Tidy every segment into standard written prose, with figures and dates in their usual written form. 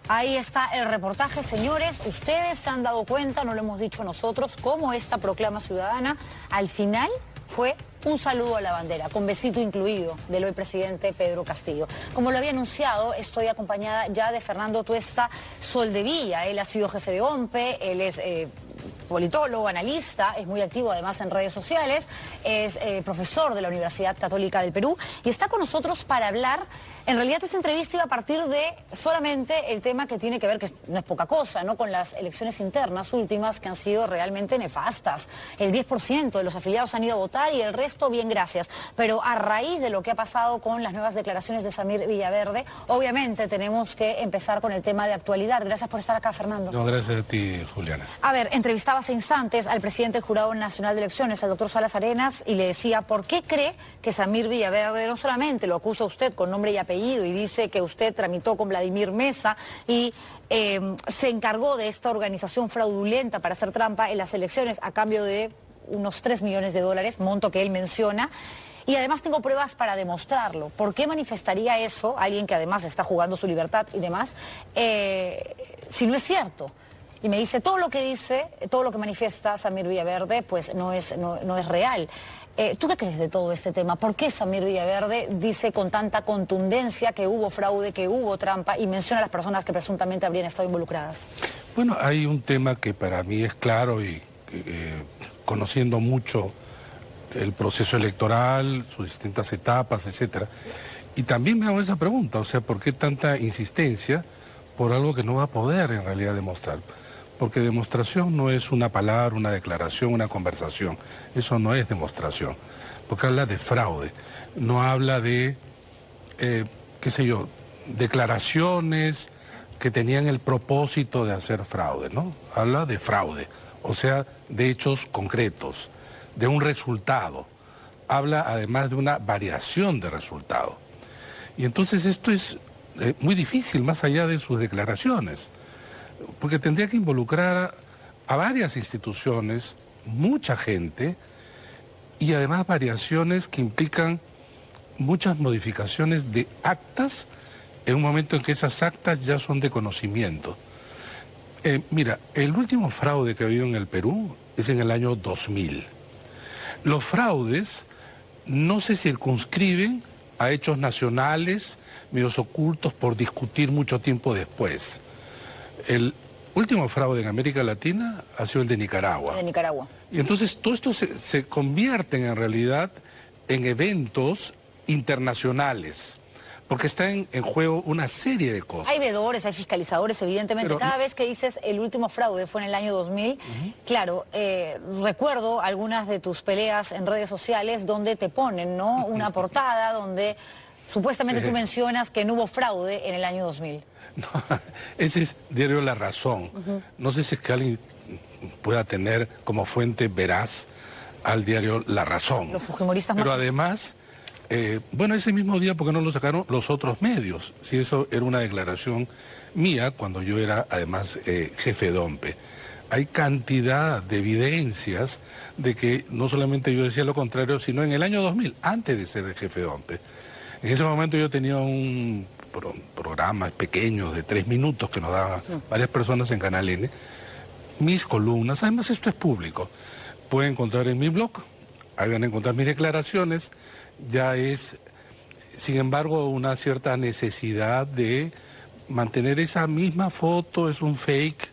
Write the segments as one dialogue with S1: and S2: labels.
S1: Ahí está el reportaje, señores. Ustedes se han dado cuenta, no lo hemos dicho nosotros, cómo esta proclama ciudadana al final fue un saludo a la bandera, con besito incluido, del hoy presidente Pedro Castillo. Como lo había anunciado, estoy acompañada ya de Fernando Tuesta Soldevilla. Él ha sido jefe de OMPE, él es politólogo, analista, es muy activo además en redes sociales, es profesor de la Universidad Católica del Perú y está con nosotros para hablar. En realidad esta entrevista iba a partir de solamente el tema que tiene que ver, que no es poca cosa, ¿no?, con las elecciones internas últimas que han sido realmente nefastas. El 10% de los afiliados han ido a votar y el resto, bien, gracias. Pero a raíz de lo que ha pasado con las nuevas declaraciones de Samir Villaverde, obviamente tenemos que empezar con el tema de actualidad. Gracias por estar acá, Fernando.
S2: No, gracias a ti, Juliana.
S1: A ver, entrevistaba hace instantes al presidente del Jurado Nacional de Elecciones, al doctor Salas Arenas, y le decía, ¿por qué cree que Samir Villaverde no solamente lo acusa a usted con nombre y apellido y dice que usted tramitó con Vladimir Mesa y se encargó de esta organización fraudulenta para hacer trampa en las elecciones a cambio de unos 3 millones de dólares, monto que él menciona? Y además tengo pruebas para demostrarlo. ¿Por qué manifestaría eso alguien que además está jugando su libertad y demás, si no es cierto? Y me dice, todo lo que manifiesta Samir Villaverde, pues no es real. ¿Tú qué crees de todo este tema? ¿Por qué Samir Villaverde dice con tanta contundencia que hubo fraude, que hubo trampa y menciona a las personas que presuntamente habrían estado involucradas?
S2: Bueno, hay un tema que para mí es claro y conociendo mucho el proceso electoral, sus distintas etapas, etcétera. Y también me hago esa pregunta, o sea, ¿por qué tanta insistencia por algo que no va a poder en realidad demostrar? Porque demostración no es una palabra, una declaración, una conversación. Eso no es demostración. Porque habla de fraude. No habla de, qué sé yo, declaraciones que tenían el propósito de hacer fraude, ¿no? Habla de fraude. O sea, de hechos concretos, de un resultado. Habla además de una variación de resultado. Y entonces esto es muy difícil, más allá de sus declaraciones. Porque tendría que involucrar a varias instituciones, mucha gente, y además variaciones que implican muchas modificaciones de actas en un momento en que esas actas ya son de conocimiento. Mira, el último fraude que ha habido en el Perú es en el año 2000. Los fraudes no se circunscriben a hechos nacionales, medios ocultos por discutir mucho tiempo después. El último fraude en América Latina ha sido el de Nicaragua.
S1: De Nicaragua.
S2: Y entonces todo esto se convierte en realidad en eventos internacionales, porque está en juego una serie de cosas.
S1: Hay veedores, hay fiscalizadores, evidentemente. Pero cada vez que dices el último fraude fue en el año 2000, claro, recuerdo algunas de tus peleas en redes sociales donde te ponen, ¿no?, una portada donde supuestamente tú mencionas que no hubo fraude en el año 2000.
S2: No, ese es diario La Razón. No sé si es que alguien pueda tener como fuente veraz al diario La Razón.
S1: Los fujimoristas
S2: Pero
S1: más...
S2: además, bueno, ese mismo día, ¿por qué no lo sacaron los otros medios? Si eso era una declaración mía cuando yo era además jefe de OMPE. Hay cantidad de evidencias de que no solamente yo decía lo contrario, sino en el año 2000, antes de ser el jefe de OMPE. En ese momento yo tenía un programa pequeño de 3 minutos que nos daban varias personas en Canal N. Mis columnas, además esto es público, pueden encontrar en mi blog, ahí van a encontrar mis declaraciones. Ya es, sin embargo, una cierta necesidad de mantener esa misma foto, es un fake,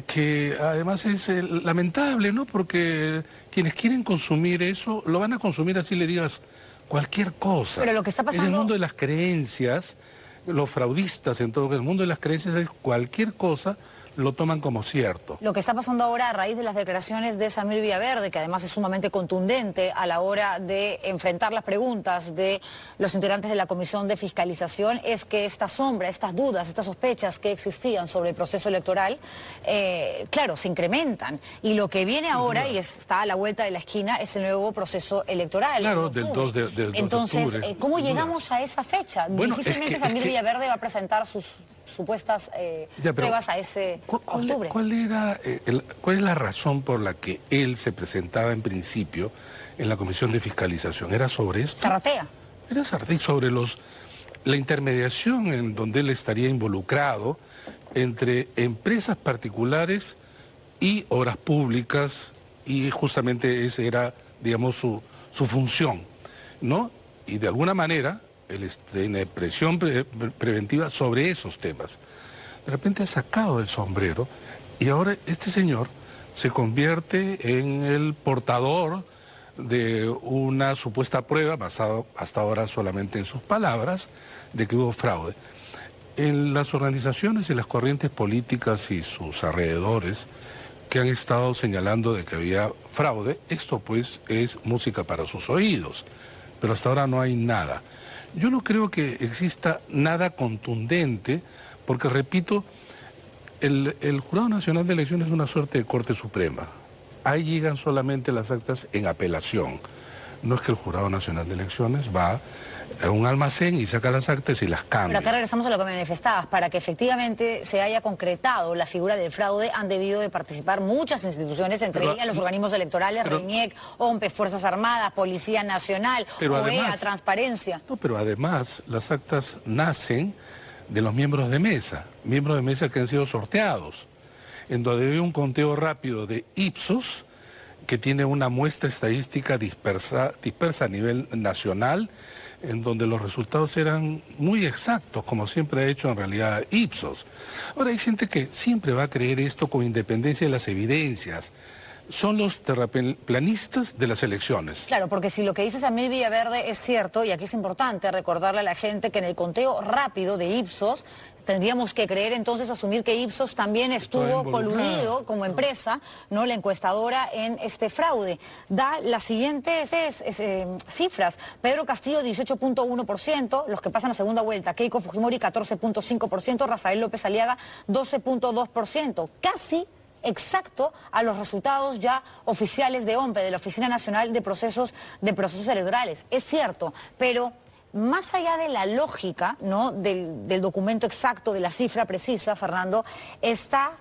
S2: que además es lamentable, ¿no? Porque quienes quieren consumir eso, lo van a consumir así le digas cualquier cosa.
S1: Pero lo que está pasando...
S2: En el mundo de las creencias, los fraudistas en todo el mundo de las creencias es cualquier cosa lo toman como cierto.
S1: Lo que está pasando ahora a raíz de las declaraciones de Samir Villaverde, que además es sumamente contundente a la hora de enfrentar las preguntas de los integrantes de la Comisión de Fiscalización, es que esta sombra, estas dudas, estas sospechas que existían sobre el proceso electoral, claro, se incrementan. Y lo que viene ahora, y está a la vuelta de la esquina, es el nuevo proceso electoral.
S2: Claro, del 2 de octubre.
S1: Entonces, ¿cómo llegamos a esa fecha?
S2: Bueno,
S1: difícilmente Samir Villaverde va a presentar sus supuestas pruebas a ese octubre.
S2: ¿Cuál es la razón por la que él se presentaba en principio en la Comisión de Fiscalización? ¿Era sobre esto?
S1: Zarratea.
S2: Era sobre los la intermediación en donde él estaría involucrado entre empresas particulares y obras públicas, y justamente esa era, digamos, su función, ¿no? Y de alguna manera él tiene presión preventiva sobre esos temas. De repente ha sacado el sombrero y ahora este señor se convierte en el portador de una supuesta prueba, basada hasta ahora solamente en sus palabras, de que hubo fraude. En las organizaciones y las corrientes políticas y sus alrededores que han estado señalando de que había fraude, esto pues es música para sus oídos, pero hasta ahora no hay nada. Yo no creo que exista nada contundente, porque repito, el Jurado Nacional de Elecciones es una suerte de Corte Suprema. Ahí llegan solamente las actas en apelación. No es que el Jurado Nacional de Elecciones va a un almacén y saca las actas y las cambia.
S1: Pero acá regresamos a lo que me manifestabas. Para que efectivamente se haya concretado la figura del fraude, han debido de participar muchas instituciones, entre ellas los organismos electorales, RENIEC, OMPE, Fuerzas Armadas, Policía Nacional, OEA, Transparencia.
S2: No, pero además las actas nacen de los miembros de mesa que han sido sorteados, en donde hay un conteo rápido de Ipsos, que tiene una muestra estadística dispersa a nivel nacional, en donde los resultados eran muy exactos, como siempre ha hecho en realidad Ipsos. Ahora hay gente que siempre va a creer esto con independencia de las evidencias. Son los terraplanistas de las elecciones.
S1: Claro, porque si lo que dice Samir Villaverde es cierto, y aquí es importante recordarle a la gente que en el conteo rápido de Ipsos, tendríamos que creer entonces, asumir que Ipsos también estuvo coludido como empresa, ¿no?, la encuestadora, en este fraude. Da las siguientes cifras: Pedro Castillo 18.1%, los que pasan a segunda vuelta; Keiko Fujimori 14.5%, Rafael López Aliaga 12.2%, casi exacto a los resultados ya oficiales de OMPE, de la Oficina Nacional de Procesos Electorales. Es cierto, pero más allá de la lógica, ¿no?, del documento exacto, de la cifra precisa, Fernando, está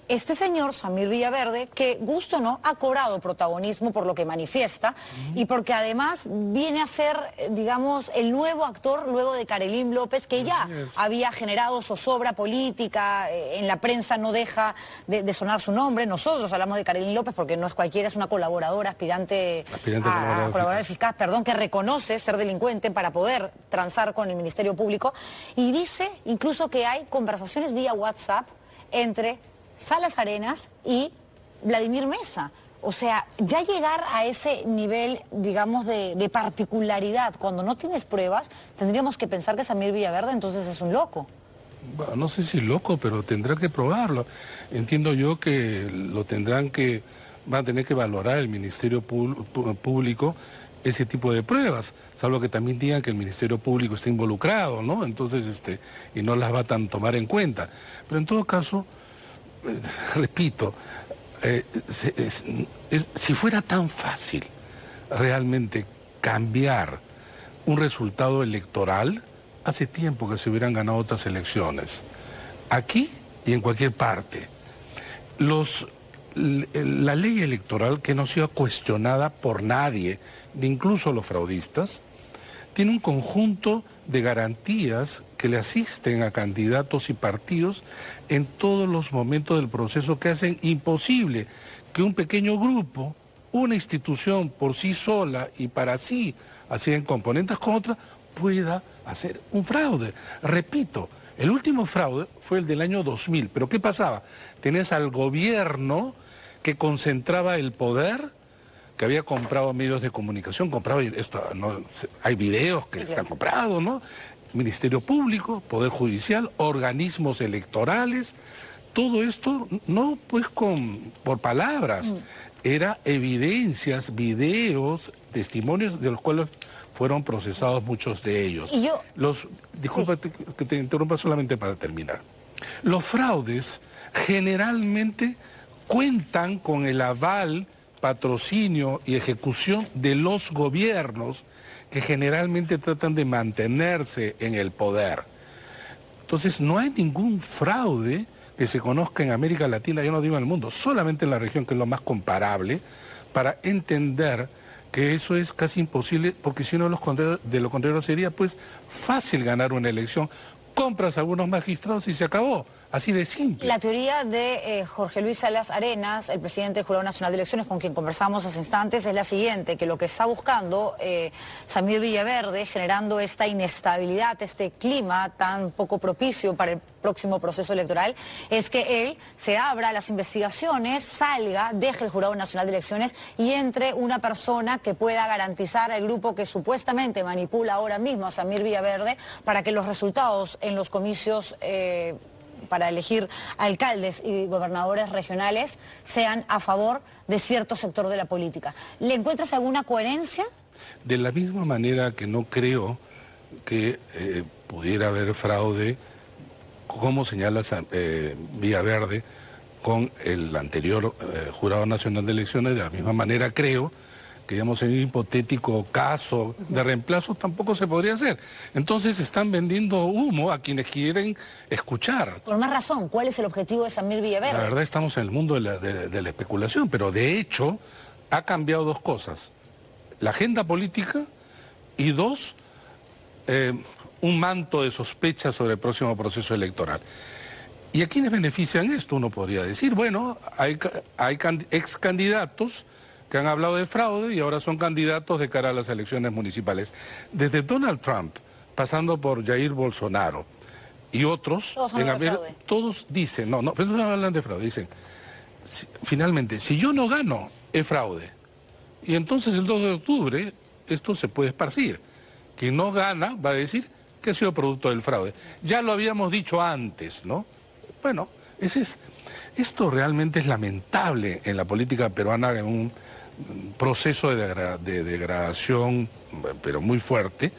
S1: este señor, Samir Villaverde, que, gusto o no, ha cobrado protagonismo por lo que manifiesta y porque además viene a ser, digamos, el nuevo actor luego de Carolyn López, que ya había generado zozobra política. En la prensa no deja de sonar su nombre. Nosotros hablamos de Carolyn López porque no es cualquiera, es una colaboradora, aspirante a colaboradora eficaz, que reconoce ser delincuente para poder transar con el Ministerio Público, y dice incluso que hay conversaciones vía WhatsApp entre Salas Arenas y Vladimir Mesa. O sea, ya llegar a ese nivel, digamos, de particularidad cuando no tienes pruebas, tendríamos que pensar que Samir Villaverde entonces es un loco.
S2: Bueno, no sé si loco, pero tendrá que probarlo. Entiendo yo que va a tener que valorar el Ministerio Público ese tipo de pruebas, salvo que también digan que el Ministerio Público está involucrado, ¿no? Entonces, y no las va a tomar en cuenta. Pero en todo caso, repito, si fuera tan fácil realmente cambiar un resultado electoral, hace tiempo que se hubieran ganado otras elecciones, aquí y en cualquier parte. La ley electoral, que no ha sido cuestionada por nadie, ni incluso los fraudistas, tiene un conjunto de garantías que le asisten a candidatos y partidos en todos los momentos del proceso, que hacen imposible que un pequeño grupo, una institución por sí sola y para sí, así en componentes con otra, pueda hacer un fraude. Repito, el último fraude fue el del año 2000, pero ¿qué pasaba? Tenías al gobierno que concentraba el poder, que había comprado medios de comunicación, hay videos que están comprados, ¿no? Ministerio Público, Poder Judicial, organismos electorales, todo esto no pues por palabras, era evidencias, videos, testimonios de los cuales fueron procesados muchos de ellos.
S1: Y yo...
S2: Disculpa que te interrumpa solamente para terminar. Los fraudes generalmente cuentan con el aval, patrocinio y ejecución de los gobiernos, que generalmente tratan de mantenerse en el poder. Entonces no hay ningún fraude que se conozca en América Latina, yo no digo en el mundo, solamente en la región, que es lo más comparable, para entender que eso es casi imposible, porque si no, de lo contrario sería pues fácil ganar una elección. Compras algunos magistrados y se acabó, así de simple.
S1: La teoría de Jorge Luis Salas Arenas, el presidente del Jurado Nacional de Elecciones, con quien conversamos hace instantes, es la siguiente, que lo que está buscando Samir Villaverde, generando esta inestabilidad, este clima tan poco propicio para el próximo proceso electoral, es que él se abra a las investigaciones, salga, deje el Jurado Nacional de Elecciones y entre una persona que pueda garantizar al grupo que supuestamente manipula ahora mismo a Samir Villaverde para que los resultados en los comicios para elegir alcaldes y gobernadores regionales sean a favor de cierto sector de la política. ¿Le encuentras alguna coherencia?
S2: De la misma manera que no creo que pudiera haber fraude, como señala Villaverde, con el anterior Jurado Nacional de Elecciones, de la misma manera creo que, digamos, en un hipotético caso de reemplazo tampoco se podría hacer. Entonces están vendiendo humo a quienes quieren escuchar.
S1: Por más razón, ¿cuál es el objetivo de Samir Villaverde?
S2: La verdad estamos en el mundo de la especulación, pero de hecho ha cambiado dos cosas. La agenda política y dos, un manto de sospecha sobre el próximo proceso electoral. ¿Y a quiénes benefician esto? Uno podría decir, bueno, hay ex candidatos que han hablado de fraude y ahora son candidatos de cara a las elecciones municipales. Desde Donald Trump, pasando por Jair Bolsonaro y otros, todos dicen, pero no hablan de fraude, dicen, finalmente, si yo no gano, es fraude. Y entonces el 2 de octubre esto se puede esparcir. Quien no gana va a decir que ha sido producto del fraude. Ya lo habíamos dicho antes, ¿no? Bueno, esto realmente es lamentable en la política peruana, en un proceso de degradación, pero muy fuerte,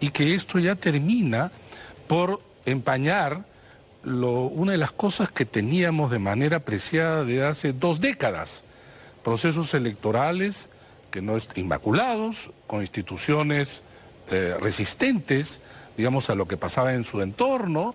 S2: y que esto ya termina por empañar una de las cosas que teníamos de manera apreciada de hace 2 décadas. Procesos electorales que no están inmaculados, con instituciones resistentes, digamos, a lo que pasaba en su entorno,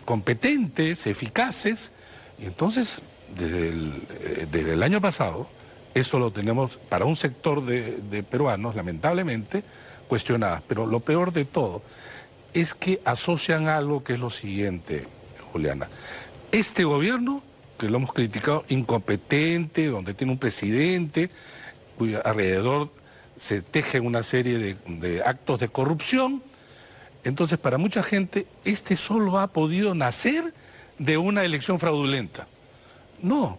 S2: competentes, eficaces. Y entonces, desde el año pasado, esto lo tenemos para un sector de peruanos, lamentablemente, cuestionadas. Pero lo peor de todo es que asocian algo que es lo siguiente, Juliana. Este gobierno, que lo hemos criticado, incompetente, donde tiene un presidente cuyo alrededor se tejen una serie de actos de corrupción. Entonces, para mucha gente, solo ha podido nacer de una elección fraudulenta. No,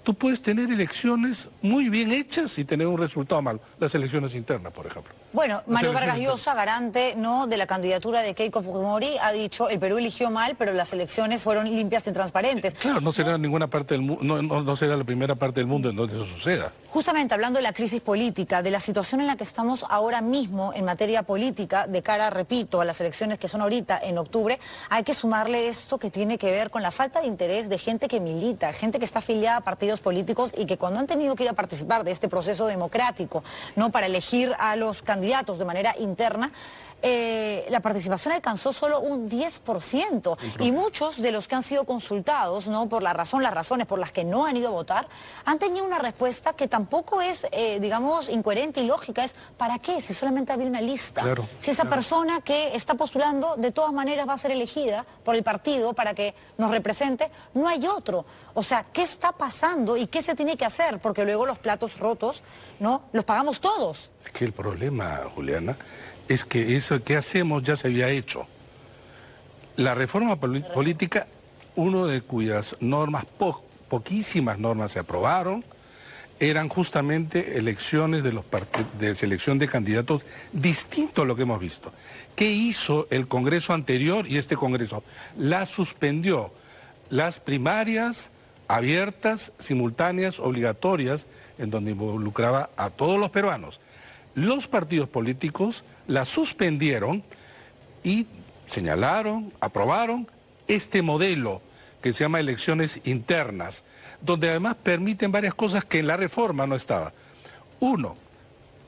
S2: tú puedes tener elecciones muy bien hechas y tener un resultado malo. Las elecciones internas, por ejemplo.
S1: Bueno, Mario Vargas Llosa, garante de la candidatura de Keiko Fujimori, ha dicho el Perú eligió mal, pero las elecciones fueron limpias y transparentes.
S2: Claro, no será ninguna parte del mundo, no será la primera parte del mundo en donde eso suceda.
S1: Justamente hablando de la crisis política, de la situación en la que estamos ahora mismo en materia política, de cara, repito, a las elecciones que son ahorita en octubre, hay que sumarle esto que tiene que ver con la falta de interés de gente que milita, gente que está afiliada a partidos políticos y que cuando han tenido que ir a participar de este proceso democrático, para elegir a los candidatos de manera interna, la participación alcanzó solo un 10%. Y muchos de los que han sido consultados, por las razones por las que no han ido a votar, han tenido una respuesta que tampoco es, digamos, incoherente y lógica. Es, ¿para qué? Si solamente había una lista.
S2: Claro,
S1: si esa persona que está postulando de todas maneras va a ser elegida por el partido para que nos represente, no hay otro. O sea, ¿qué está pasando y qué se tiene que hacer? Porque luego los platos rotos, los pagamos todos.
S2: Es que el problema, Juliana, es que eso que hacemos ya se había hecho. La reforma política, uno de cuyas normas, poquísimas normas se aprobaron, eran justamente elecciones de selección de candidatos distinto a lo que hemos visto. ¿Qué hizo el Congreso anterior y este Congreso? La suspendió. Las primarias abiertas, simultáneas, obligatorias, en donde involucraba a todos los peruanos. Los partidos políticos la suspendieron y señalaron, aprobaron este modelo que se llama elecciones internas, donde además permiten varias cosas que en la reforma no estaba. Uno,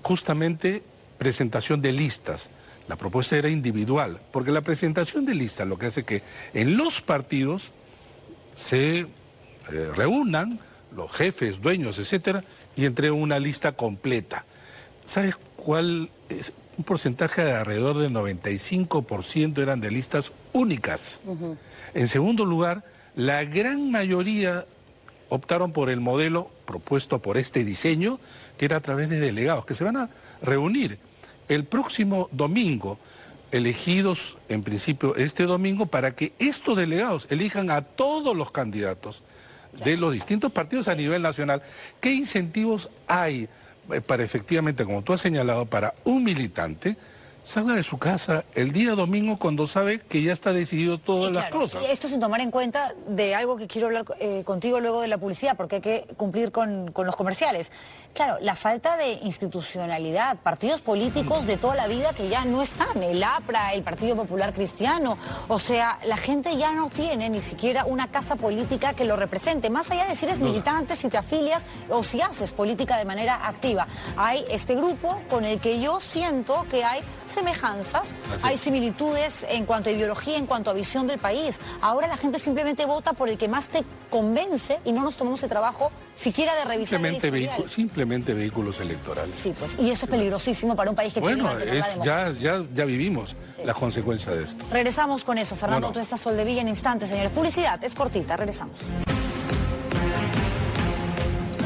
S2: justamente presentación de listas. La propuesta era individual, porque la presentación de listas lo que hace que en los partidos se reúnan los jefes, dueños, etcétera, y entrego una lista completa. ¿Sabes cuál es? Un porcentaje de alrededor del 95% eran de listas únicas. En segundo lugar, la gran mayoría optaron por el modelo propuesto por este diseño, que era a través de delegados, que se van a reunir el próximo domingo, elegidos en principio este domingo, para que estos delegados elijan a todos los candidatos de los distintos partidos a nivel nacional. ¿Qué incentivos hay para efectivamente, como tú has señalado, para un militante salga de su casa el día domingo cuando sabe que ya está decidido todas las cosas?
S1: Esto sin tomar en cuenta de algo que quiero hablar contigo luego de la publicidad, porque hay que cumplir con los comerciales. Claro, la falta de institucionalidad, partidos políticos de toda la vida que ya no están, el APRA, el Partido Popular Cristiano, o sea, la gente ya no tiene ni siquiera una casa política que lo represente, más allá de si eres militante, si te afilias o si haces política de manera activa. Hay este grupo con el que yo siento que hay semejanzas, hay similitudes en cuanto a ideología, en cuanto a visión del país. Ahora la gente simplemente vota por el que más te convence y no nos tomamos el trabajo siquiera de revisar el historial.
S2: Simplemente vehículos electorales.
S1: Sí, pues, y eso es peligrosísimo para un país que tiene que mantener la democracia.
S2: Ya vivimos las consecuencias de esto.
S1: Regresamos con eso, Fernando Tuesta Soldevilla, en instantes, señores. Publicidad, es cortita, regresamos.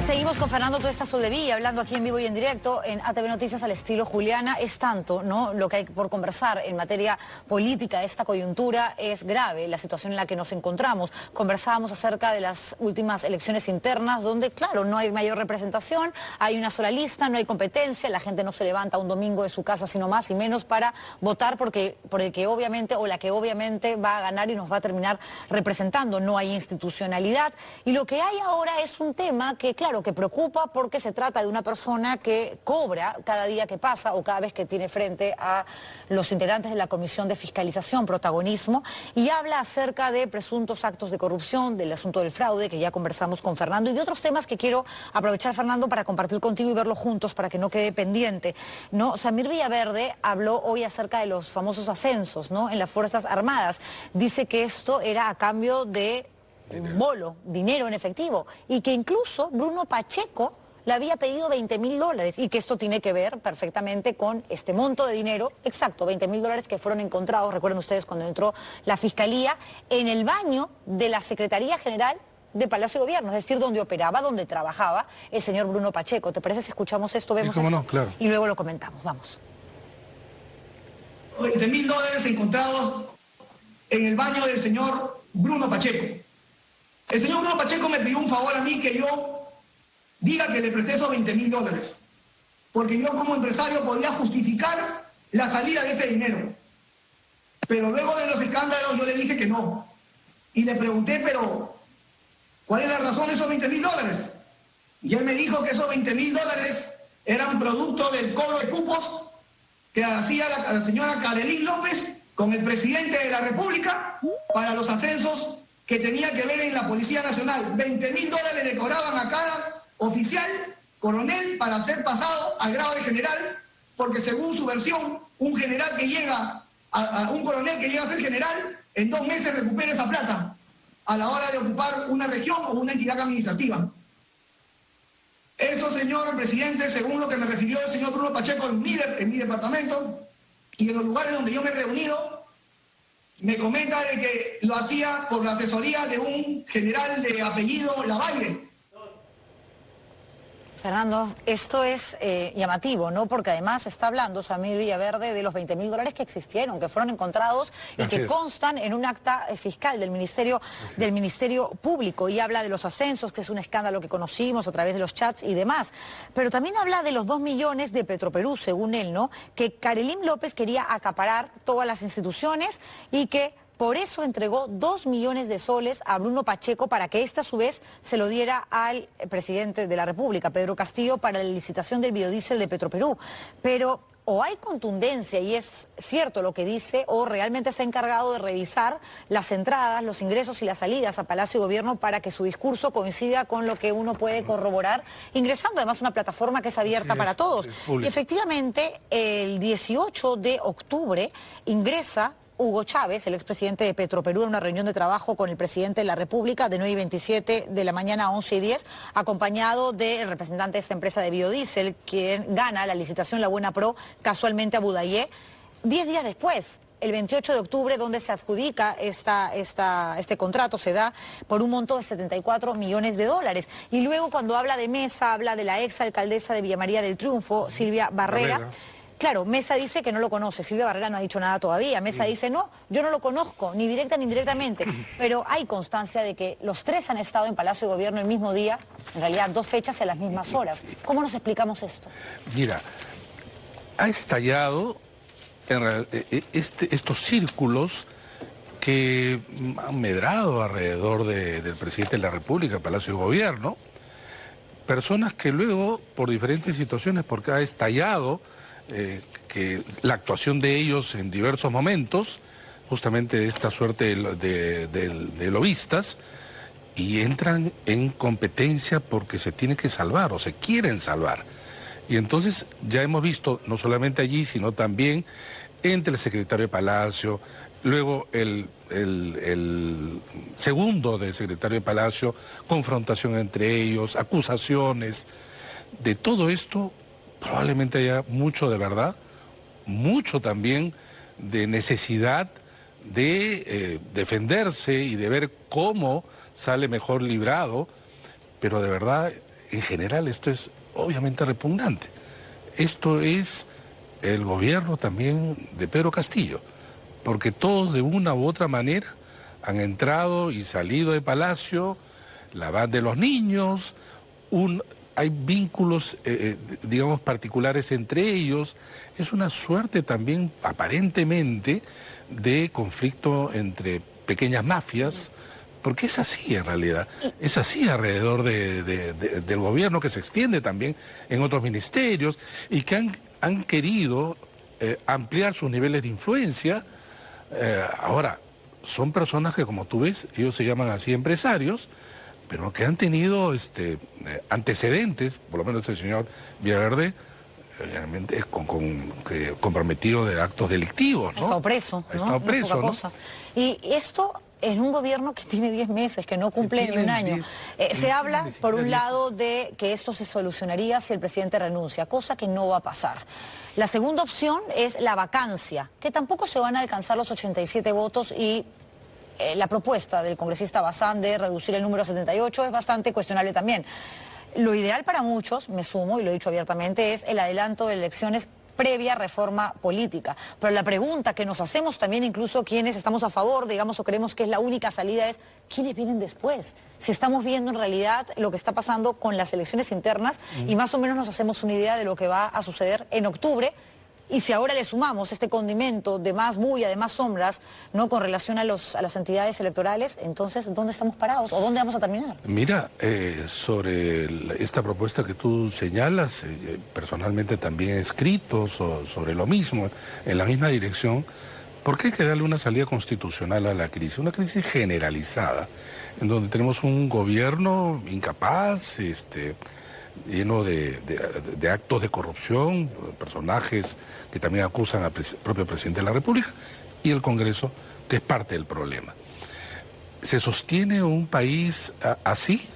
S1: Seguimos con Fernando Tuesta Soldevilla, hablando aquí en vivo y en directo en ATV Noticias al estilo Juliana. Es tanto, ¿no?, lo que hay por conversar en materia política. Esta coyuntura es grave, la situación en la que nos encontramos. Conversábamos acerca de las últimas elecciones internas, donde, claro, no hay mayor representación, hay una sola lista, no hay competencia, la gente no se levanta un domingo de su casa, sino más y menos para votar por el que obviamente, o la que obviamente va a ganar y nos va a terminar representando. No hay institucionalidad. Y lo que hay ahora es un tema que, claro, que preocupa porque se trata de una persona que cobra cada día que pasa o cada vez que tiene frente a los integrantes de la Comisión de Fiscalización, protagonismo, y habla acerca de presuntos actos de corrupción, del asunto del fraude, que ya conversamos con Fernando, y de otros temas que quiero aprovechar, Fernando, para compartir contigo y verlo juntos para que no quede pendiente, ¿no? Samir Villaverde habló hoy acerca de los famosos ascensos, ¿no?, en las Fuerzas Armadas. Dice que esto era a cambio de un bolo, dinero en efectivo, y que incluso Bruno Pacheco le había pedido $20.000 y que esto tiene que ver perfectamente con este monto de dinero, exacto, $20.000 que fueron encontrados, recuerden ustedes, cuando entró la Fiscalía, en el baño de la Secretaría General de Palacio de Gobierno, es decir, donde operaba, donde trabajaba el señor Bruno Pacheco. ¿Te parece si escuchamos esto, vemos esto?
S2: No, claro.
S1: Y luego lo comentamos, vamos.
S3: $20.000 encontrados en el baño del señor Bruno Pacheco. El señor Bruno Pacheco me pidió un favor a mí, que yo diga que le presté esos $20.000, porque yo como empresario podía justificar la salida de ese dinero. Pero luego de los escándalos yo le dije que no. Y le pregunté, pero ¿cuál es la razón de esos $20.000? Y él me dijo que esos $20.000 eran producto del cobro de cupos que hacía la señora Carolín López con el presidente de la República para los ascensos que tenía que ver en la Policía Nacional. $20.000 le cobraban a cada oficial, coronel, para ser pasado al grado de general, porque según su versión, un general que llega, un coronel que llega a ser general, en 2 meses recupera esa plata a la hora de ocupar una región o una entidad administrativa. Eso, señor presidente, según lo que me refirió el señor Bruno Pacheco en mi departamento y en los lugares donde yo me he reunido, me comenta de que lo hacía por la asesoría de un general de apellido Lavalle.
S1: Fernando, esto es llamativo, ¿no? Porque además está hablando Samir Villaverde de los $20.000 que existieron, que fueron encontrados y que constan en un acta fiscal del Ministerio Público, y habla de los ascensos, que es un escándalo que conocimos a través de los chats y demás. Pero también habla de los 2 millones de Petroperú, según él, ¿no?, que Carolín López quería acaparar todas las instituciones y que por eso entregó 2 millones de soles a Bruno Pacheco para que éste a su vez se lo diera al presidente de la República, Pedro Castillo, para la licitación del biodiesel de Petroperú. Pero o hay contundencia y es cierto lo que dice, o realmente se ha encargado de revisar las entradas, los ingresos y las salidas a Palacio de Gobierno para que su discurso coincida con lo que uno puede corroborar, ingresando además a una plataforma que es abierta para todos. Y efectivamente, el 18 de octubre ingresa Hugo Chávez, el expresidente de Petroperú, en una reunión de trabajo con el presidente de la República de 9:27 de la mañana a 11:10, acompañado del representante de esta empresa de biodiesel, quien gana la licitación La Buena Pro, casualmente a Budayé, 10 días después. El 28 de octubre, donde se adjudica este contrato, se da por un monto de 74 millones de dólares. Y luego, cuando habla de Mesa, habla de la ex alcaldesa de Villa María del Triunfo, Silvia Barrera. Claro, Mesa dice que no lo conoce, Silvia Barrera no ha dicho nada todavía. Mesa dice, no, yo no lo conozco, ni directa ni indirectamente. Pero hay constancia de que los tres han estado en Palacio de Gobierno el mismo día, en realidad 2 fechas y a las mismas horas. ¿Cómo nos explicamos esto?
S2: Mira, ha estallado estos círculos que han medrado alrededor del presidente de la República, Palacio de Gobierno, personas que luego, por diferentes situaciones, porque ha estallado que la actuación de ellos en diversos momentos, justamente de esta suerte de lobistas, y entran en competencia porque se tiene que salvar o se quieren salvar. Y entonces ya hemos visto, no solamente allí, sino también entre el secretario de Palacio, luego el segundo del secretario de Palacio, confrontación entre ellos, acusaciones. De todo esto probablemente haya mucho de verdad, mucho también de necesidad de defenderse y de ver cómo sale mejor librado, pero de verdad, en general, esto es obviamente repugnante. Esto es el gobierno también de Pedro Castillo, porque todos de una u otra manera han entrado y salido de Palacio, la van de los niños, hay vínculos, digamos, particulares entre ellos. Es una suerte también, aparentemente, de conflicto entre pequeñas mafias, porque es así en realidad, es así alrededor del gobierno, que se extiende también en otros ministerios y que han querido ampliar sus niveles de influencia. Ahora, son personas que, como tú ves, ellos se llaman así empresarios, pero que han tenido antecedentes, por lo menos este señor Villaverde, realmente es comprometido de actos delictivos, ¿no?
S1: Ha estado preso, ¿no?
S2: Ha estado preso,
S1: ¿no?
S2: ¿no?
S1: Y esto en un gobierno que tiene 10 meses, que no cumple ni un año. Se habla, por un lado, de que esto se solucionaría si el presidente renuncia, cosa que no va a pasar. La segunda opción es la vacancia, que tampoco se van a alcanzar los 87 votos y la propuesta del congresista Bazán de reducir el número a 78 es bastante cuestionable también. Lo ideal para muchos, me sumo y lo he dicho abiertamente, es el adelanto de elecciones previa reforma política. Pero la pregunta que nos hacemos también, incluso quienes estamos a favor, digamos, o creemos que es la única salida, es ¿quiénes vienen después? Si estamos viendo en realidad lo que está pasando con las elecciones internas y más o menos nos hacemos una idea de lo que va a suceder en octubre. Y si ahora le sumamos este condimento de más bulla, de más sombras, ¿no?, con relación a las entidades electorales, entonces, ¿dónde estamos parados o dónde vamos a terminar?
S2: Mira, sobre esta propuesta que tú señalas, personalmente también he escrito sobre lo mismo, en la misma dirección, porque hay que darle una salida constitucional a la crisis, una crisis generalizada, en donde tenemos un gobierno incapaz, lleno de actos de corrupción, personajes que también acusan al propio presidente de la República, y el Congreso, que es parte del problema. ¿Se sostiene un país así?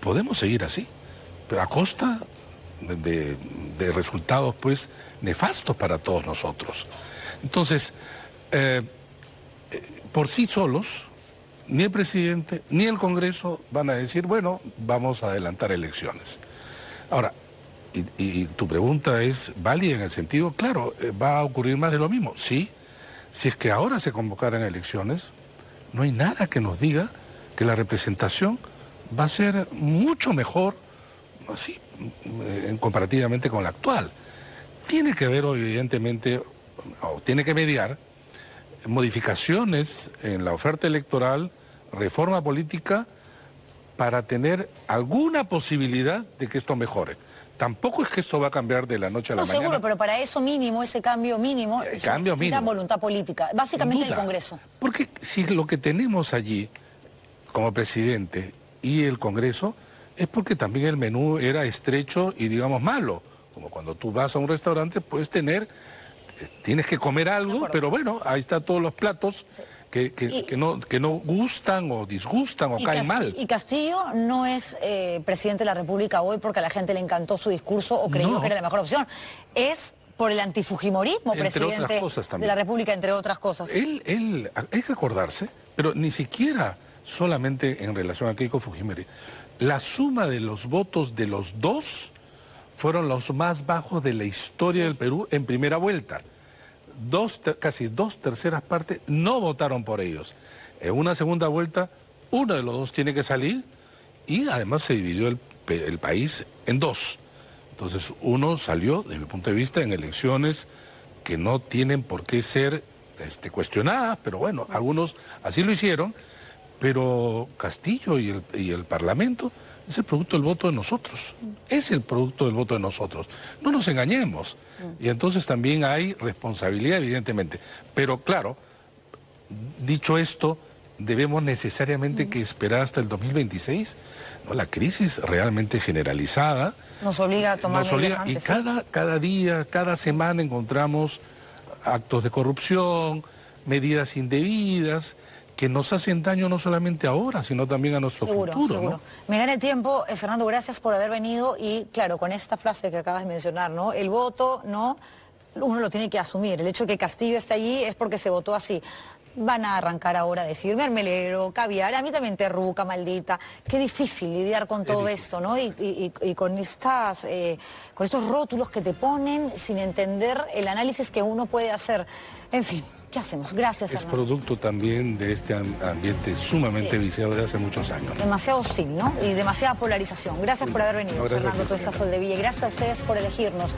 S2: Podemos seguir así, pero a costa de resultados, pues, nefastos para todos nosotros. Entonces, por sí solos, ni el presidente ni el Congreso van a decir, bueno, vamos a adelantar elecciones. Ahora, y tu pregunta es válida en el sentido, claro, ¿va a ocurrir más de lo mismo? Sí, si es que ahora se convocaran elecciones, no hay nada que nos diga que la representación va a ser mucho mejor, así, comparativamente con la actual. Tiene que haber, evidentemente, o tiene que mediar modificaciones en la oferta electoral, reforma política, para tener alguna posibilidad de que esto mejore. Tampoco es que esto va a cambiar de la noche a la mañana.
S1: Seguro, pero para eso mínimo, ese cambio mínimo, se necesita voluntad política, básicamente el Congreso.
S2: Porque si lo que tenemos allí, como presidente y el Congreso, es porque también el menú era estrecho y, digamos, malo. Como cuando tú vas a un restaurante, puedes tener tienes que comer algo, pero bueno, ahí están todos los platos que no gustan o disgustan o caen mal.
S1: Y Castillo no es presidente de la República hoy porque a la gente le encantó su discurso o creyó que era la mejor opción. Es por el antifujimorismo presidente de la República, entre otras cosas.
S2: Él, hay que acordarse, pero ni siquiera solamente en relación a Keiko Fujimori. La suma de los votos de los dos fueron los más bajos de la historia del Perú en primera vuelta. Casi 2/3 partes no votaron por ellos. En una segunda vuelta, uno de los dos tiene que salir y además se dividió el país en dos. Entonces uno salió, desde mi punto de vista, en elecciones que no tienen por qué ser cuestionadas, pero bueno, algunos así lo hicieron, pero Castillo y el Parlamento es el producto del voto de nosotros, es el producto del voto de nosotros. No nos engañemos. Y entonces también hay responsabilidad, evidentemente. Pero claro, dicho esto, debemos necesariamente que esperar hasta el 2026, ¿no? La crisis realmente generalizada
S1: nos obliga a tomar medidas antes,
S2: y cada día, cada semana encontramos actos de corrupción, medidas indebidas que nos hacen daño no solamente ahora, sino también a nuestro futuro.
S1: Seguro. ¿No? Me gana el tiempo. Fernando, gracias por haber venido y claro, con esta frase que acabas de mencionar, ¿no? El voto, ¿no? Uno lo tiene que asumir. El hecho de que Castillo esté allí es porque se votó así. Van a arrancar ahora a decir mermelero, caviar, a mí también terruca, maldita. Qué difícil lidiar con todo esto, ¿no? Y con estos rótulos que te ponen sin entender el análisis que uno puede hacer. En fin, ¿qué hacemos? Gracias, Fernando.
S2: Es producto también de este ambiente sumamente viciado de hace muchos años.
S1: Demasiado hostil, ¿no? Y demasiada polarización. Gracias por haber venido, Fernando Tuesta Soldevilla. Y gracias a ustedes por elegirnos.